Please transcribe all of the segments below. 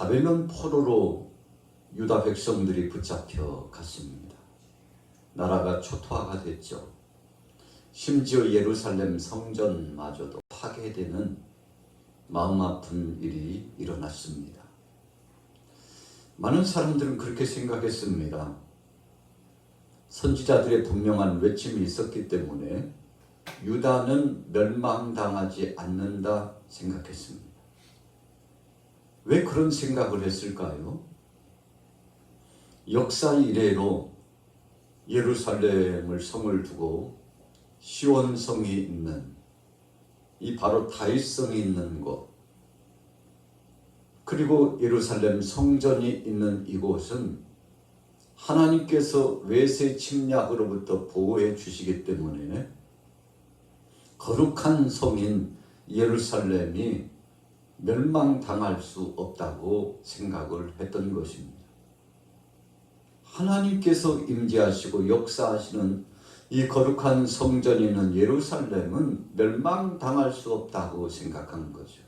바벨론 포로로 유다 백성들이 붙잡혀 갔습니다. 나라가 초토화가 됐죠. 심지어 예루살렘 성전마저도 파괴되는 마음 아픈 일이 일어났습니다. 많은 사람들은 그렇게 생각했습니다. 선지자들의 분명한 외침이 있었기 때문에 유다는 멸망당하지 않는다 생각했습니다. 왜 그런 생각을 했을까요? 역사 이래로 예루살렘을 성을 두고 시온성이 있는 이 바로 다윗성이 있는 곳, 그리고 예루살렘 성전이 있는 이곳은 하나님께서 외세 침략으로부터 보호해 주시기 때문에 거룩한 성인 예루살렘이 멸망당할 수 없다고 생각을 했던 것입니다. 하나님께서 임재하시고 역사하시는 이 거룩한 성전이 있는 예루살렘은 멸망당할 수 없다고 생각한 거죠.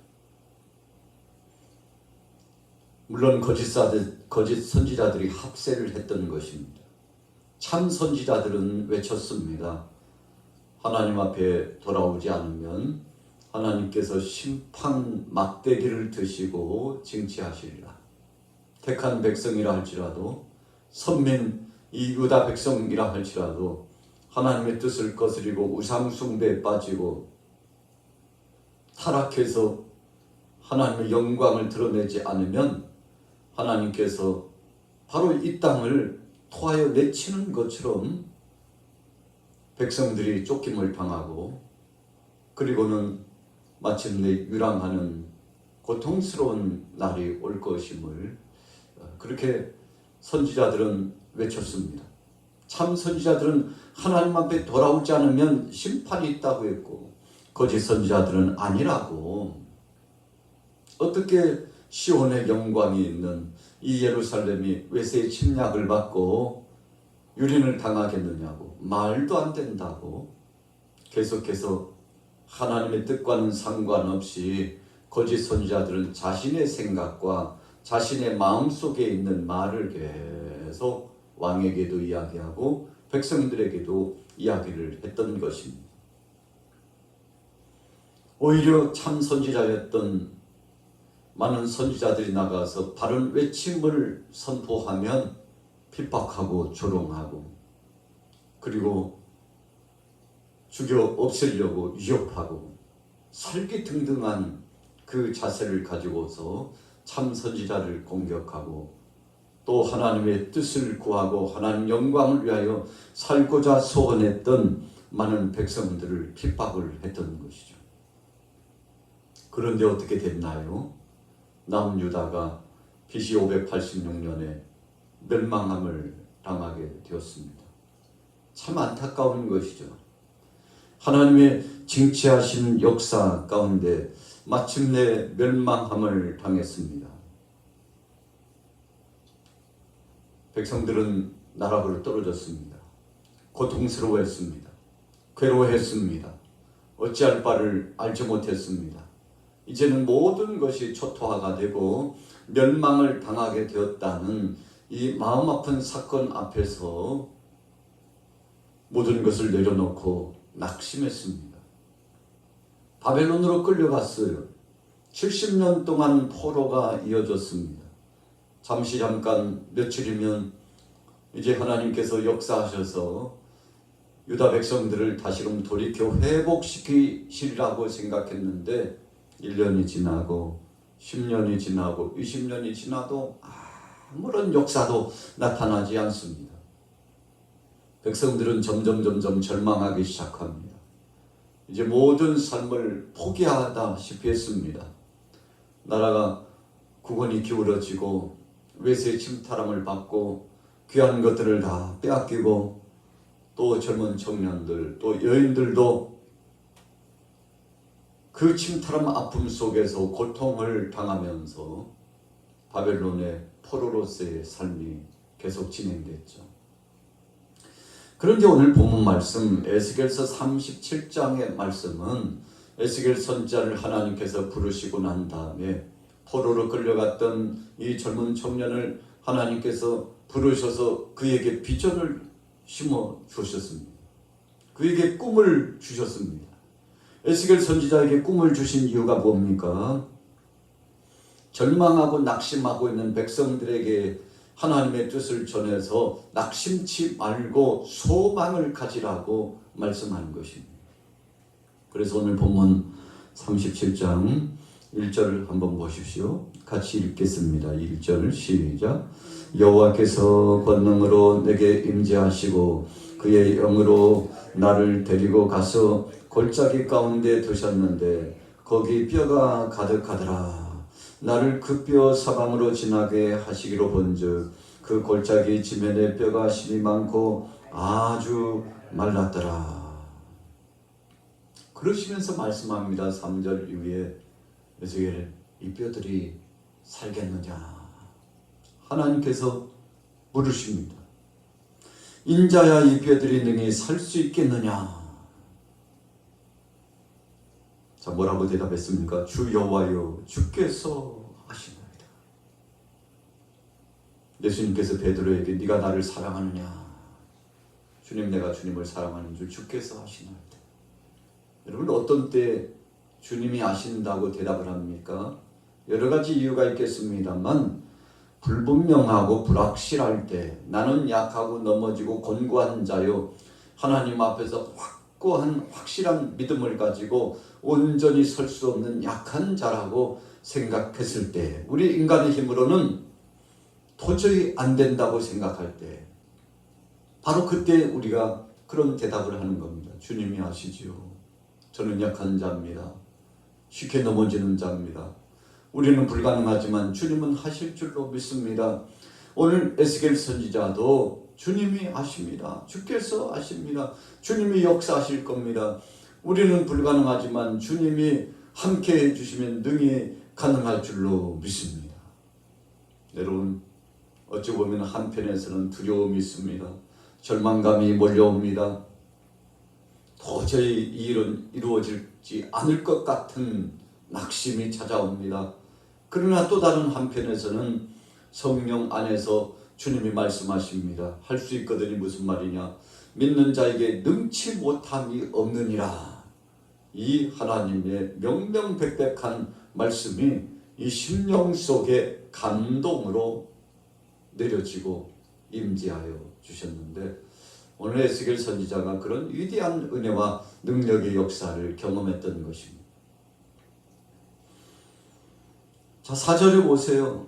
물론 거짓 선지자들이 합세를 했던 것입니다. 참 선지자들은 외쳤습니다. 하나님 앞에 돌아오지 않으면 하나님께서 심판 막대기를 드시고 징치하시리라. 택한 백성이라 할지라도, 선민 이 유다 백성이라 할지라도 하나님의 뜻을 거스리고 우상 숭배에 빠지고 타락해서 하나님의 영광을 드러내지 않으면 하나님께서 바로 이 땅을 토하여 내치는 것처럼 백성들이 쫓김을 당하고 그리고는 마침내 유랑하는 고통스러운 날이 올 것임을 그렇게 선지자들은 외쳤습니다. 참 선지자들은 하나님 앞에 돌아오지 않으면 심판이 있다고 했고, 거짓 선지자들은 아니라고. 어떻게 시온의 영광이 있는 이 예루살렘이 외세의 침략을 받고 유린을 당하겠느냐고, 말도 안 된다고 계속해서 하나님의 뜻과는 상관없이 거짓 선지자들은 자신의 생각과 자신의 마음속에 있는 말을 계속 왕에게도 이야기하고 백성들에게도 이야기를 했던 것입니다. 오히려 참 선지자였던 많은 선지자들이 나가서 바른 외침을 선포하면 핍박하고 조롱하고 그리고 죽여 없애려고 위협하고 설기등등한 그 자세를 가지고서 참 선지자를 공격하고 또 하나님의 뜻을 구하고 하나님 영광을 위하여 살고자 소원했던 많은 백성들을 핍박을 했던 것이죠. 그런데 어떻게 됐나요? 남유다가 BC 586년에 멸망함을 당하게 되었습니다. 참 안타까운 것이죠. 하나님의 징치하신 역사 가운데 마침내 멸망함을 당했습니다. 백성들은 나락으로 떨어졌습니다. 고통스러워했습니다. 괴로워했습니다. 어찌할 바를 알지 못했습니다. 이제는 모든 것이 초토화가 되고 멸망을 당하게 되었다는 이 마음 아픈 사건 앞에서 모든 것을 내려놓고 낙심했습니다. 바벨론으로 끌려갔어요. 70년 동안 포로가 이어졌습니다. 잠깐 며칠이면 이제 하나님께서 역사하셔서 유다 백성들을 다시금 돌이켜 회복시키시리라고 생각했는데 1년이 지나고 10년이 지나고 20년이 지나도 아무런 역사도 나타나지 않습니다. 백성들은 점점 절망하기 시작합니다. 이제 모든 삶을 포기하다시피 했습니다. 나라가 국원이 기울어지고 외세 침탈함을 받고 귀한 것들을 다 빼앗기고 또 젊은 청년들 또 여인들도 그 침탈함 아픔 속에서 고통을 당하면서 바벨론의 포로로서의 삶이 계속 진행됐죠. 그런데 오늘 본문 말씀 에스겔서 37장의 말씀은 에스겔 선지자를 하나님께서 부르시고 난 다음에 포로로 끌려갔던 이 젊은 청년을 하나님께서 부르셔서 그에게 비전을 심어 주셨습니다. 그에게 꿈을 주셨습니다. 에스겔 선지자에게 꿈을 주신 이유가 뭡니까? 절망하고 낙심하고 있는 백성들에게 하나님의 뜻을 전해서 낙심치 말고 소망을 가지라고 말씀하는 것입니다. 그래서 오늘 본문 37장 1절을 한번 보십시오. 같이 읽겠습니다. 1절 시작. 여호와께서 권능으로 내게 임재하시고 그의 영으로 나를 데리고 가서 골짜기 가운데 두셨는데 거기 뼈가 가득하더라. 나를 그 뼈 사방으로 지나게 하시기로 본즉 그 골짜기 지면에 뼈가 심이 많고 아주 말랐더라. 그러시면서 말씀합니다. 3절 이후에 에스겔 이 뼈들이 살겠느냐? 하나님께서 물으십니다. 인자야 이 뼈들이 능히 살 수 있겠느냐? 자, 뭐라고 대답했습니까? 주 여호와여 주께서 하시나이다. 예수님께서 베드로에게 네가 나를 사랑하느냐? 주님 내가 주님을 사랑하는 줄 주께서 하시나이다. 여러분 어떤 때 주님이 아신다고 대답을 합니까? 여러 가지 이유가 있겠습니다만 불분명하고 불확실할 때 나는 약하고 넘어지고 곤고한 자요 하나님 앞에서 확고한 확실한 믿음을 가지고 온전히 설 수 없는 약한 자라고 생각했을 때 우리 인간의 힘으로는 도저히 안 된다고 생각할 때 바로 그때 우리가 그런 대답을 하는 겁니다. 주님이 아시지요. 저는 약한 자입니다. 쉽게 넘어지는 자입니다. 우리는 불가능하지만 주님은 하실 줄로 믿습니다. 오늘 에스겔 선지자도 주님이 아십니다. 주께서 아십니다. 주님이 역사하실 겁니다. 우리는 불가능하지만 주님이 함께 해주시면 능히 가능할 줄로 믿습니다. 여러분 어찌 보면 한편에서는 두려움이 있습니다. 절망감이 몰려옵니다. 도저히 이 일은 이루어지지 않을 것 같은 낙심이 찾아옵니다. 그러나 또 다른 한편에서는 성령 안에서 주님이 말씀하십니다. 할 수 있거든이 무슨 말이냐? 믿는 자에게 능치 못함이 없느니라. 이 하나님의 명명백백한 말씀이 이 심령 속에 감동으로 내려지고 임재하여 주셨는데 오늘 에스겔 선지자가 그런 위대한 은혜와 능력의 역사를 경험했던 것입니다. 자, 4절에 보세요.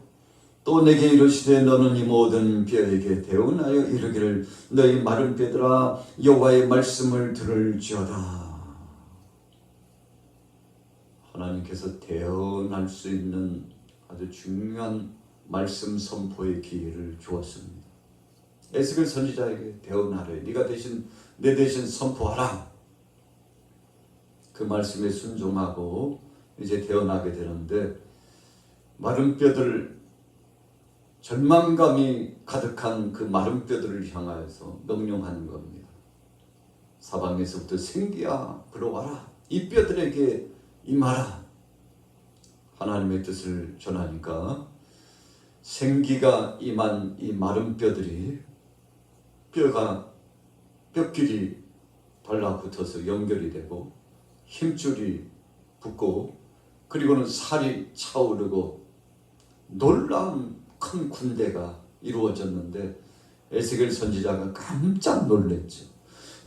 또 내게 이르시되 너는 이 모든 뼈에게 대언하여 이르기를 너희 마른 뼈들아 여호와의 말씀을 들을지어다. 하나님께서 대언할 수 있는 아주 중요한 말씀 선포의 기회를 주었습니다. 에스겔 선지자에게 대언하래. 네가 대신 내 대신 선포하라. 그 말씀에 순종하고 이제 대언하게 되는데 마른 뼈들 절망감이 가득한 그 마른 뼈들을 향하여서 명령하는 겁니다. 사방에서부터 생기야 불어와라. 이 뼈들에게 임하라. 하나님의 뜻을 전하니까 생기가 임한 이 마른 뼈들이 뼈끼리 달라붙어서 연결이 되고 힘줄이 붙고 그리고는 살이 차오르고 놀라운 큰 군대가 이루어졌는데 에스겔 선지자가 깜짝 놀랐죠.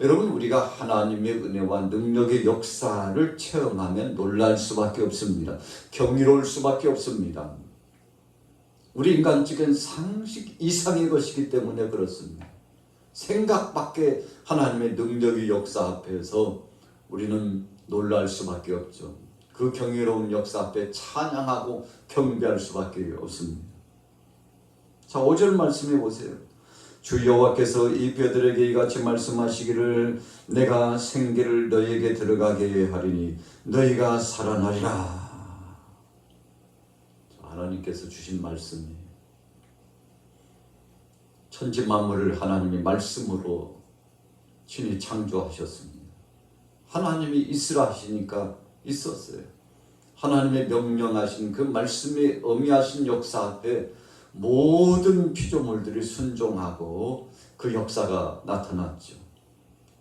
여러분 우리가 하나님의 은혜와 능력의 역사를 체험하면 놀랄 수밖에 없습니다. 경이로울 수밖에 없습니다. 우리 인간적인 상식 이상의 것이기 때문에 그렇습니다. 생각 밖의 하나님의 능력의 역사 앞에서 우리는 놀랄 수밖에 없죠. 그 경이로운 역사 앞에 찬양하고 경배할 수밖에 없습니다. 자, 5절 말씀해 보세요. 주 여호와께서 이 뼈들에게 이같이 말씀하시기를 내가 생기를 너희에게 들어가게 하리니 너희가 살아나리라. 하나님께서 주신 말씀이 천지 만물을 하나님이 말씀으로 친히 창조하셨습니다. 하나님이 있으라 하시니까 있었어요. 하나님의 명령하신 그 말씀이 의미하신 역사 앞에 모든 피조물들이 순종하고 그 역사가 나타났죠.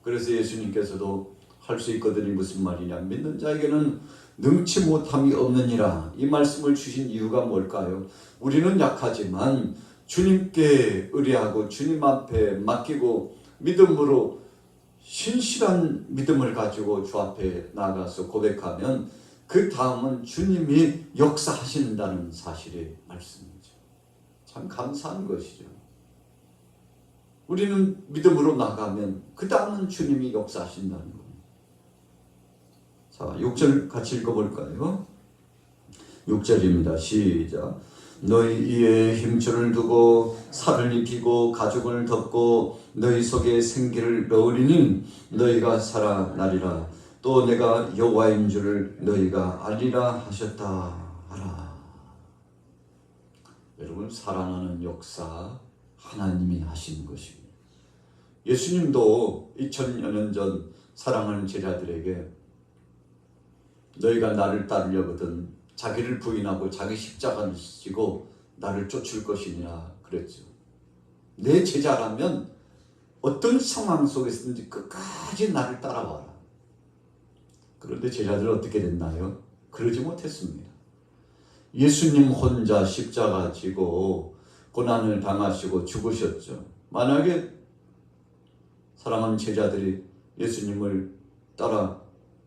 그래서 예수님께서도 할 수 있거든이 무슨 말이냐, 믿는 자에게는 능치 못함이 없느니라, 이 말씀을 주신 이유가 뭘까요? 우리는 약하지만 주님께 의뢰하고 주님 앞에 맡기고 믿음으로 신실한 믿음을 가지고 주 앞에 나가서 고백하면 그 다음은 주님이 역사하신다는 사실의 말씀이죠. 참 감사한 것이죠. 우리는 믿음으로 나가면 그 다음은 주님이 역사하신다는 겁니다. 자, 6절 같이 읽어볼까요? 6절입니다. 시작. 너희 이에 힘줄을 두고 살을 입히고 가죽을 덮고 너희 속에 생기를 넣으리니 너희가 살아나리라. 또 내가 여호와인 줄을 너희가 알리라 하셨다 하라. 여러분, 살아나는 역사 하나님이 하신 것입니다. 예수님도 2000여 년 전 사랑하는 제자들에게 너희가 나를 따르려거든 자기를 부인하고 자기 십자가를 지고 나를 쫓을 것이니라 그랬죠. 내 제자라면 어떤 상황 속에서든지 끝까지 나를 따라와라. 그런데 제자들은 어떻게 됐나요? 그러지 못했습니다. 예수님 혼자 십자가 지고 고난을 당하시고 죽으셨죠. 만약에 사랑하는 제자들이 예수님을 따라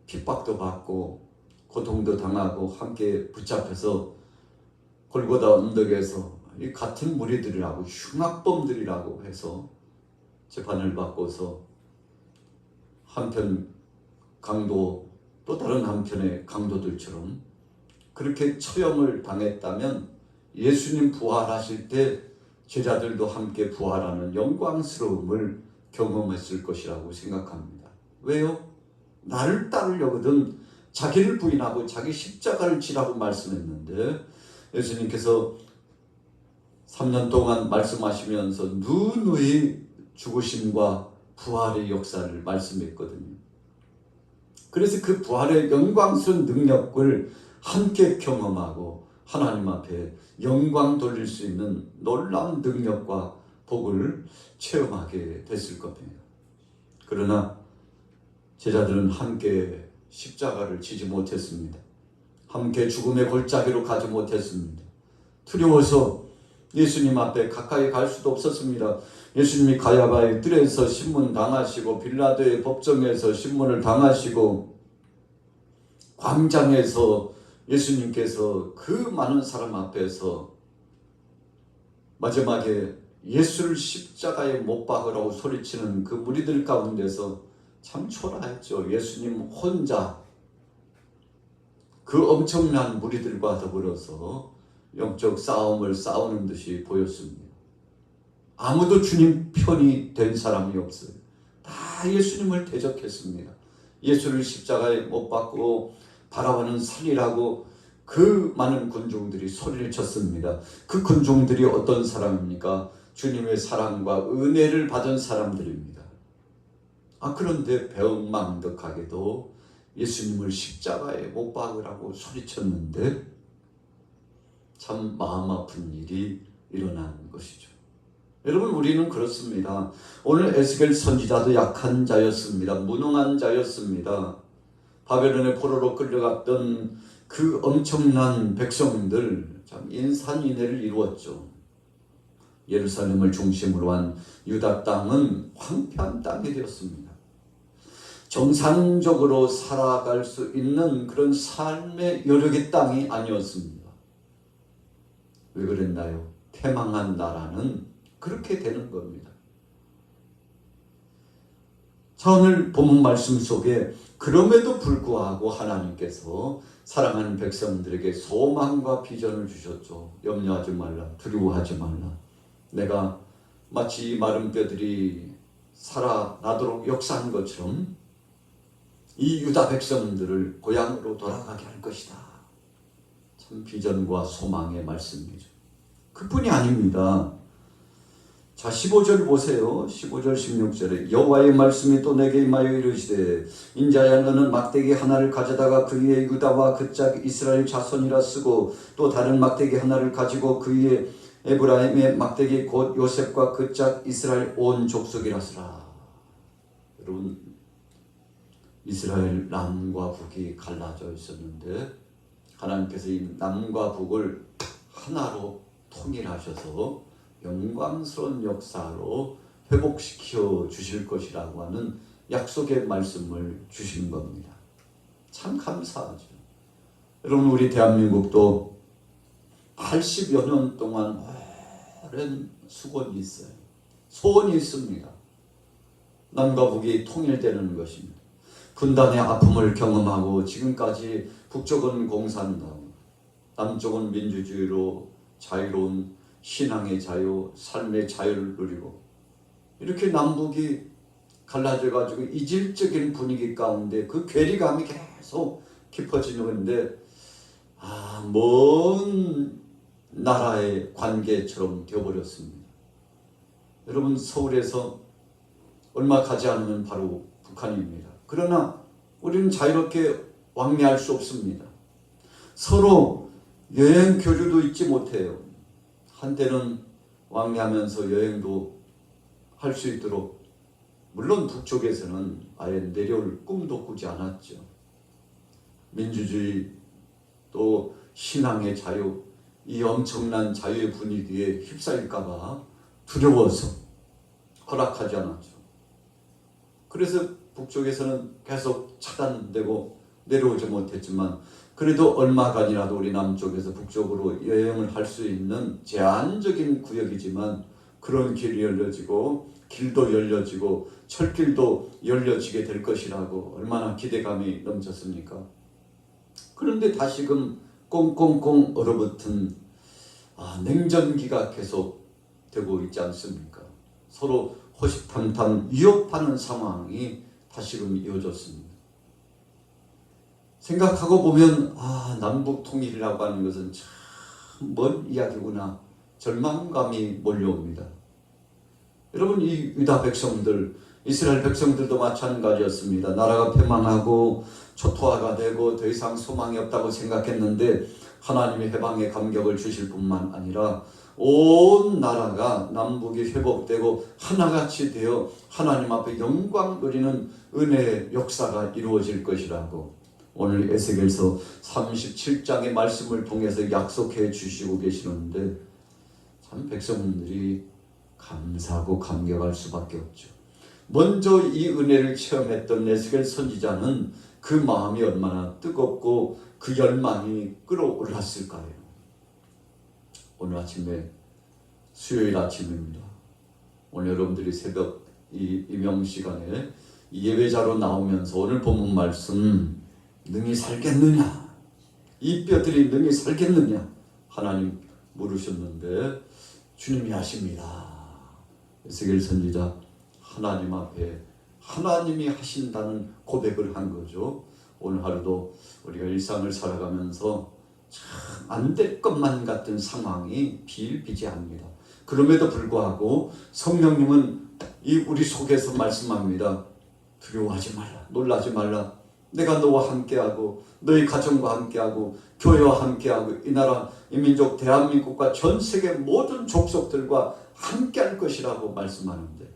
핍박도 받고 고통도 당하고 함께 붙잡혀서 골고다 언덕에서 이 같은 무리들이라고 흉악범들이라고 해서 재판을 받고서 한편 강도 또 다른 한편의 강도들처럼 그렇게 처형을 당했다면 예수님 부활하실 때 제자들도 함께 부활하는 영광스러움을 경험했을 것이라고 생각합니다. 왜요? 나를 따르려거든 자기를 부인하고 자기 십자가를 지라고 말씀했는데 예수님께서 3년 동안 말씀하시면서 누누이 죽으심과 부활의 역사를 말씀했거든요. 그래서 그 부활의 영광스러운 능력을 함께 경험하고 하나님 앞에 영광 돌릴 수 있는 놀라운 능력과 복을 체험하게 됐을 겁니다. 그러나 제자들은 함께 십자가를 지지 못했습니다. 함께 죽음의 골짜기로 가지 못했습니다. 두려워서 예수님 앞에 가까이 갈 수도 없었습니다. 예수님이 가야바의 뜰에서 신문 당하시고 빌라도의 법정에서 신문을 당하시고 광장에서 예수님께서 그 많은 사람 앞에서 마지막에 예수를 십자가에 못 박으라고 소리치는 그 무리들 가운데서 참 초라했죠. 예수님 혼자 그 엄청난 무리들과 더불어서 영적 싸움을 싸우는 듯이 보였습니다. 아무도 주님 편이 된 사람이 없어요. 다 예수님을 대적했습니다. 예수를 십자가에 못 박고 바라보는 살리라고 그 많은 군중들이 소리를 쳤습니다. 그 군중들이 어떤 사람입니까? 주님의 사랑과 은혜를 받은 사람들입니다. 그런데 배은망덕하게도 예수님을 십자가에 못 박으라고 소리쳤는데 참 마음 아픈 일이 일어난 것이죠. 여러분, 우리는 그렇습니다. 오늘 에스겔 선지자도 약한 자였습니다. 무능한 자였습니다. 바벨론의 포로로 끌려갔던 그 엄청난 백성들 참 인산인해를 이루었죠. 예루살렘을 중심으로 한 유다 땅은 황폐한 땅이 되었습니다. 정상적으로 살아갈 수 있는 그런 삶의 여력의 땅이 아니었습니다. 왜 그랬나요? 패망한 나라는 그렇게 되는 겁니다. 자, 오늘 본문 말씀 속에 그럼에도 불구하고 하나님께서 사랑하는 백성들에게 소망과 비전을 주셨죠. 염려하지 말라, 두려워하지 말라. 내가 마치 이 마른 뼈들이 살아나도록 역사한 것처럼 이 유다 백성들을 고향으로 돌아가게 할 것이다. 참 비전과 소망의 말씀이죠. 그뿐이 아닙니다. 자, 15절 보세요. 15절 16절에 여호와의 말씀이 또 내게 임하여 이르시되 인자야 너는 막대기 하나를 가져다가 그 위에 유다와 그 짝 이스라엘 자손이라 쓰고 또 다른 막대기 하나를 가지고 그 위에 에브라임의 막대기 곧 요셉과 그 짝 이스라엘 온 족속이라 쓰라. 여러분, 이스라엘 남과 북이 갈라져 있었는데 하나님께서 이 남과 북을 하나로 통일하셔서 영광스러운 역사로 회복시켜 주실 것이라고 하는 약속의 말씀을 주신 겁니다. 참 감사하죠. 여러분, 우리 대한민국도 80여 년 동안 오랜 수건이 있어요. 소원이 있습니다. 남과 북이 통일되는 것입니다. 분단의 아픔을 경험하고 지금까지 북쪽은 공산당, 남쪽은 민주주의로 자유로운 신앙의 자유, 삶의 자유를 누리고 이렇게 남북이 갈라져 가지고 이질적인 분위기 가운데 그 괴리감이 계속 깊어지는데 먼 나라의 관계처럼 되어버렸습니다. 여러분, 서울에서 얼마 가지 않으면 바로 북한입니다. 그러나 우리는 자유롭게 왕래할 수 없습니다. 서로 여행 교류도 잊지 못해요. 한때는 왕래하면서 여행도 할 수 있도록, 물론 북쪽에서는 아예 내려올 꿈도 꾸지 않았죠. 민주주의 또 신앙의 자유, 이 엄청난 자유의 분위기에 휩싸일까봐 두려워서 허락하지 않았죠. 그래서 북쪽에서는 계속 차단되고 내려오지 못했지만 그래도 얼마간이라도 우리 남쪽에서 북쪽으로 여행을 할 수 있는 제한적인 구역이지만 그런 길이 열려지고 길도 열려지고 철길도 열려지게 될 것이라고 얼마나 기대감이 넘쳤습니까? 그런데 다시금 꽁꽁꽁 얼어붙은 냉전기가 계속 되고 있지 않습니까? 서로 호시탐탐 위협하는 상황이 다시금 이어졌습니다. 생각하고 보면 남북 통일이라고 하는 것은 참 먼 이야기구나, 절망감이 몰려옵니다. 여러분, 이 유다 백성들, 이스라엘 백성들도 마찬가지였습니다. 나라가 패망하고 초토화가 되고 더 이상 소망이 없다고 생각했는데 하나님의 해방의 감격을 주실 뿐만 아니라 온 나라가 남북이 회복되고 하나같이 되어 하나님 앞에 영광 누리는 은혜의 역사가 이루어질 것이라고 오늘 에스겔서 37장의 말씀을 통해서 약속해 주시고 계시는데 참 백성들이 감사하고 감격할 수밖에 없죠. 먼저 이 은혜를 체험했던 에스겔 선지자는 그 마음이 얼마나 뜨겁고 그 열망이 끌어올랐을까요? 오늘 아침에 수요일 아침입니다. 오늘 여러분들이 새벽 이 임용 시간에 예배자로 나오면서 오늘 본문 말씀 능히 살겠느냐, 이 뼈들이 능히 살겠느냐 하나님 물으셨는데 주님이 하십니다. 에스겔 선지자 하나님 앞에 하나님이 하신다는 고백을 한 거죠. 오늘 하루도 우리가 일상을 살아가면서 참 안 될 것만 같은 상황이 비일비재합니다. 그럼에도 불구하고 성령님은 이 우리 속에서 말씀합니다. 두려워하지 말라, 놀라지 말라. 내가 너와 함께하고 너희 가정과 함께하고 교회와 함께하고 이 나라 이 민족 대한민국과 전 세계 모든 족속들과 함께할 것이라고 말씀하는데,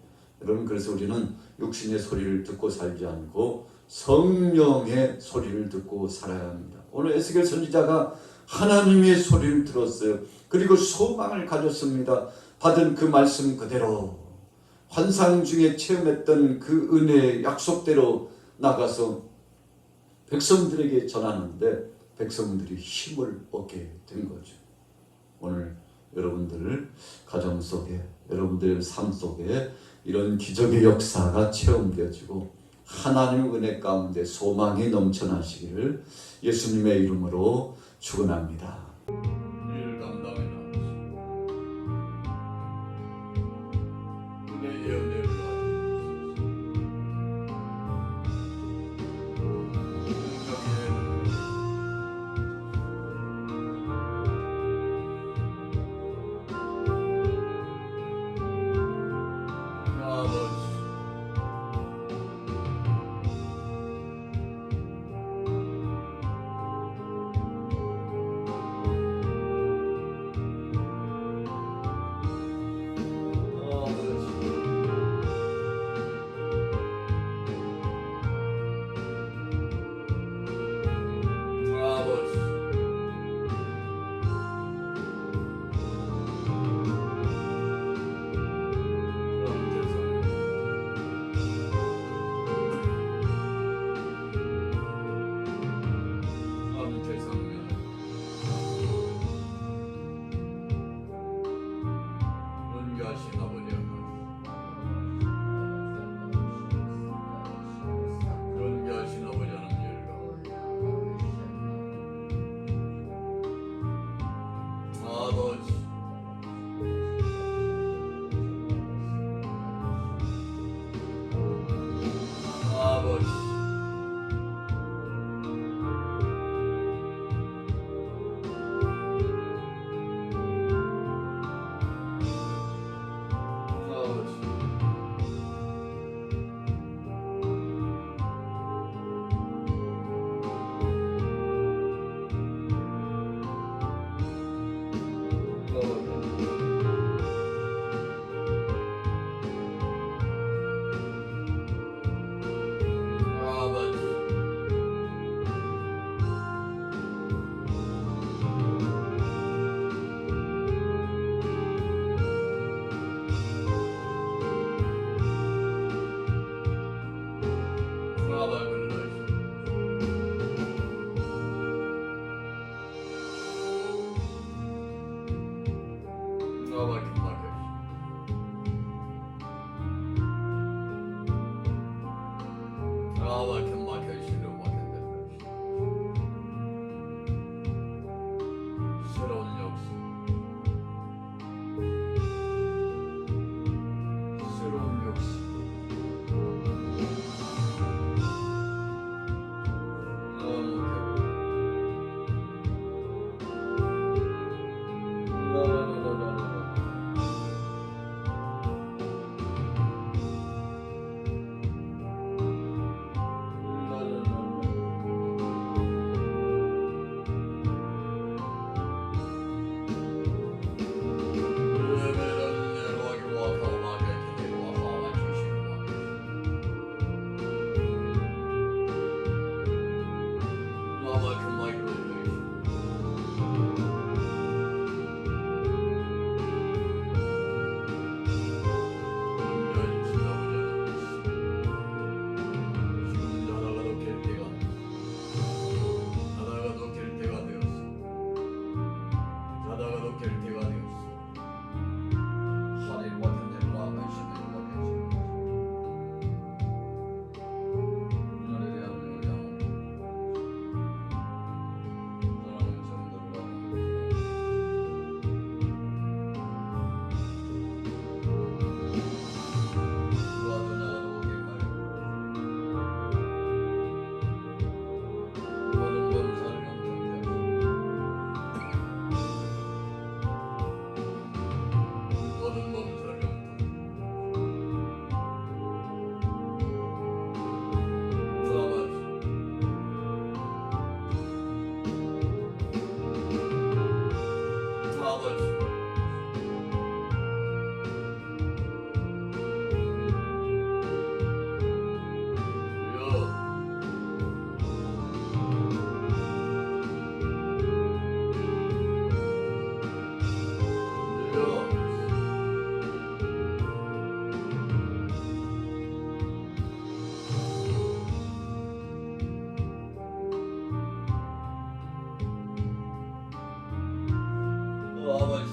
여러분, 그래서 우리는 육신의 소리를 듣고 살지 않고 성령의 소리를 듣고 살아야 합니다. 오늘 에스겔 선지자가 하나님의 소리를 들었어요. 그리고 소망을 가졌습니다. 받은 그 말씀 그대로 환상 중에 체험했던 그 은혜의 약속대로 나가서 백성들에게 전하는데 백성들이 힘을 얻게 된 거죠. 오늘 여러분들 가정 속에, 여러분들의 삶 속에 이런 기적의 역사가 체험되어지고 하나님의 은혜 가운데 소망이 넘쳐나시기를 예수님의 이름으로 축원합니다. 마음을